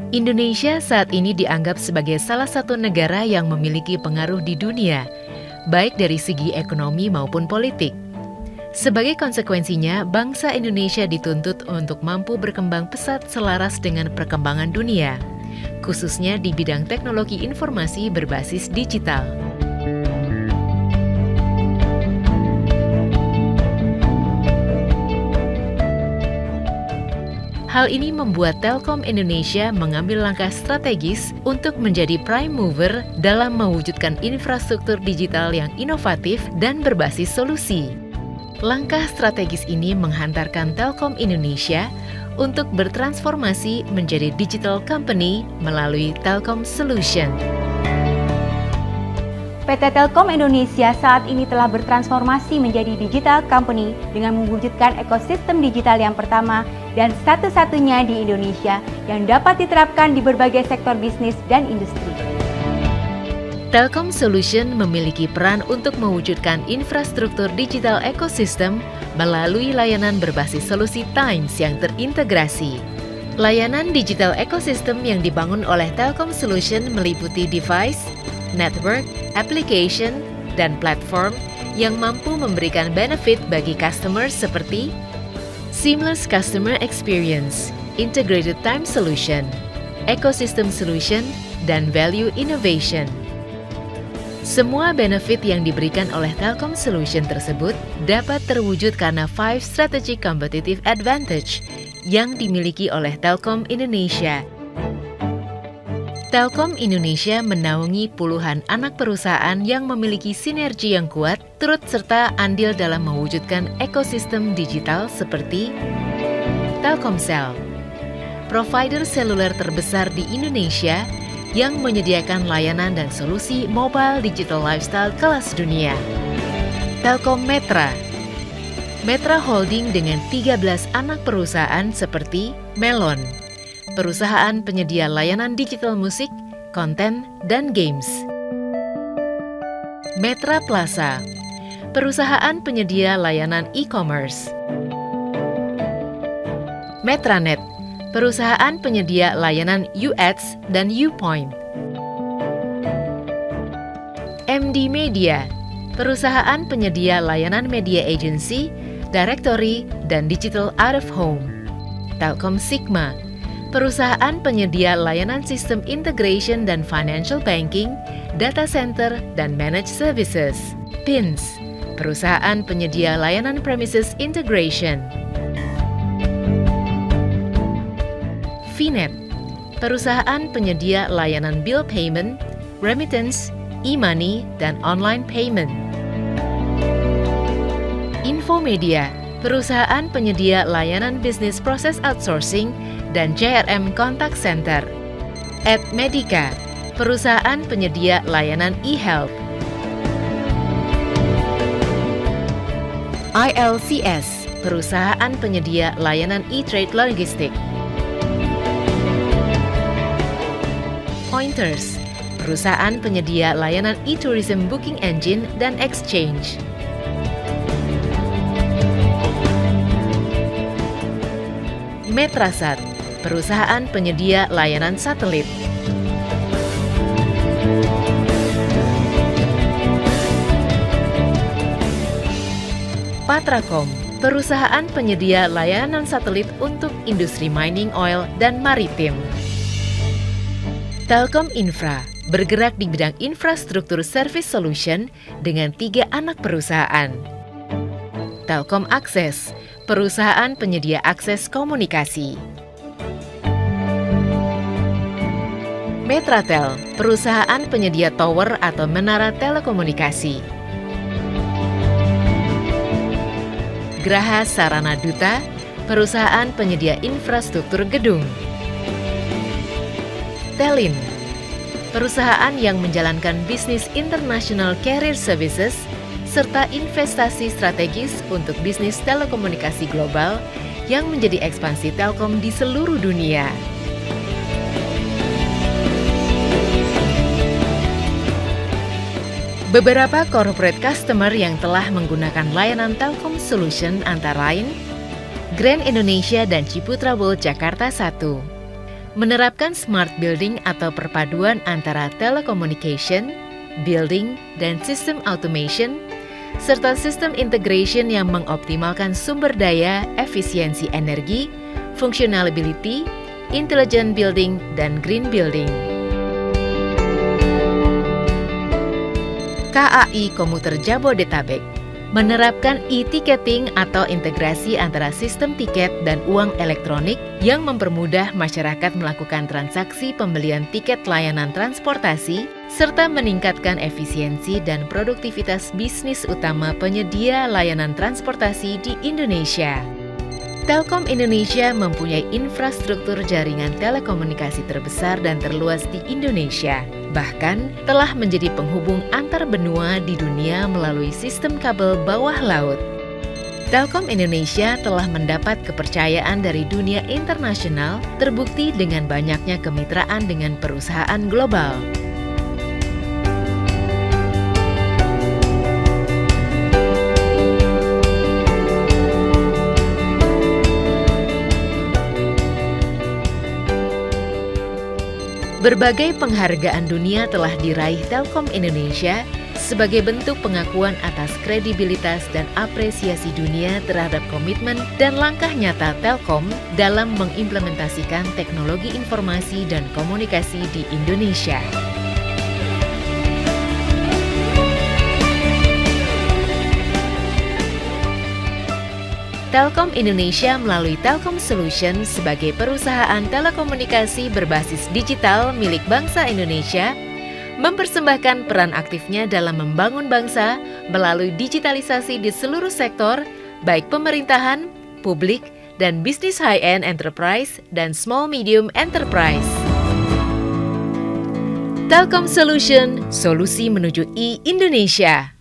Indonesia saat ini dianggap sebagai salah satu negara yang memiliki pengaruh di dunia, baik dari segi ekonomi maupun politik. Sebagai konsekuensinya, bangsa Indonesia dituntut untuk mampu berkembang pesat selaras dengan perkembangan dunia, khususnya di bidang teknologi informasi berbasis digital. Hal ini membuat Telkom Indonesia mengambil langkah strategis untuk menjadi prime mover dalam mewujudkan infrastruktur digital yang inovatif dan berbasis solusi. Langkah strategis ini menghantarkan Telkom Indonesia untuk bertransformasi menjadi digital company melalui Telkom Solution. PT Telkom Indonesia saat ini telah bertransformasi menjadi digital company dengan mewujudkan ekosistem digital yang pertama dan satu-satunya di Indonesia yang dapat diterapkan di berbagai sektor bisnis dan industri. Telkom Solution memiliki peran untuk mewujudkan infrastruktur digital ekosistem melalui layanan berbasis solusi Times yang terintegrasi. Layanan digital ekosistem yang dibangun oleh Telkom Solution meliputi device, network, application, dan platform yang mampu memberikan benefit bagi customer seperti seamless customer experience, integrated time solution, ecosystem solution, dan value innovation. Semua benefit yang diberikan oleh Telkom Solution tersebut dapat terwujud karena 5 strategic competitive advantage yang dimiliki oleh Telkom Indonesia. Telkom Indonesia menaungi puluhan anak perusahaan yang memiliki sinergi yang kuat, turut serta andil dalam mewujudkan ekosistem digital seperti Telkomsel, provider seluler terbesar di Indonesia yang menyediakan layanan dan solusi mobile digital lifestyle kelas dunia. Telkom Metra, Metra Holding dengan 13 anak perusahaan seperti Melon, perusahaan penyedia layanan digital musik, konten, dan games. Metra Plaza, perusahaan penyedia layanan e-commerce. Metranet, perusahaan penyedia layanan UX dan Upoint. MD Media, perusahaan penyedia layanan media agency, directory, dan digital out of home. Telkom Sigma, perusahaan penyedia layanan sistem integration dan financial banking, data center, dan managed services. PINS, perusahaan penyedia layanan premises integration. VNet, perusahaan penyedia layanan bill payment, remittance, e-money, dan online payment. Infomedia, perusahaan penyedia layanan business process outsourcing dan CRM Contact Center. Medica, perusahaan penyedia layanan e-health. ILCS, perusahaan penyedia layanan e-trade logistik. Pointers, perusahaan penyedia layanan e-tourism booking engine dan exchange. Metrasat, perusahaan penyedia layanan satelit. Patracom, perusahaan penyedia layanan satelit untuk industri mining oil dan maritim. Telkom Infra, bergerak di bidang infrastruktur service solution dengan 3 anak perusahaan. Telkom Akses, perusahaan penyedia akses komunikasi. Metratel, perusahaan penyedia tower atau menara telekomunikasi. Graha Sarana Duta, perusahaan penyedia infrastruktur gedung. Telin, perusahaan yang menjalankan bisnis international carrier services serta investasi strategis untuk bisnis telekomunikasi global yang menjadi ekspansi Telkom di seluruh dunia. Beberapa corporate customer yang telah menggunakan layanan Telkom Solution antara lain Grand Indonesia dan Ciputra World Jakarta 1, menerapkan smart building atau perpaduan antara telecommunication, building, dan sistem automation, serta sistem integration yang mengoptimalkan sumber daya, efisiensi energi, functionality, intelligent building, dan green building. KAI Komuter Jabodetabek menerapkan e-ticketing atau integrasi antara sistem tiket dan uang elektronik yang mempermudah masyarakat melakukan transaksi pembelian tiket layanan transportasi serta meningkatkan efisiensi dan produktivitas bisnis utama penyedia layanan transportasi di Indonesia. Telkom Indonesia mempunyai infrastruktur jaringan telekomunikasi terbesar dan terluas di Indonesia. Bahkan telah menjadi penghubung antar benua di dunia melalui sistem kabel bawah laut. Telkom Indonesia telah mendapat kepercayaan dari dunia internasional, terbukti dengan banyaknya kemitraan dengan perusahaan global. Berbagai penghargaan dunia telah diraih Telkom Indonesia sebagai bentuk pengakuan atas kredibilitas dan apresiasi dunia terhadap komitmen dan langkah nyata Telkom dalam mengimplementasikan teknologi informasi dan komunikasi di Indonesia. Telkom Indonesia melalui Telkom Solution sebagai perusahaan telekomunikasi berbasis digital milik bangsa Indonesia, mempersembahkan peran aktifnya dalam membangun bangsa melalui digitalisasi di seluruh sektor, baik pemerintahan, publik, dan bisnis high-end enterprise dan small medium enterprise. Telkom Solution, solusi menuju e-Indonesia.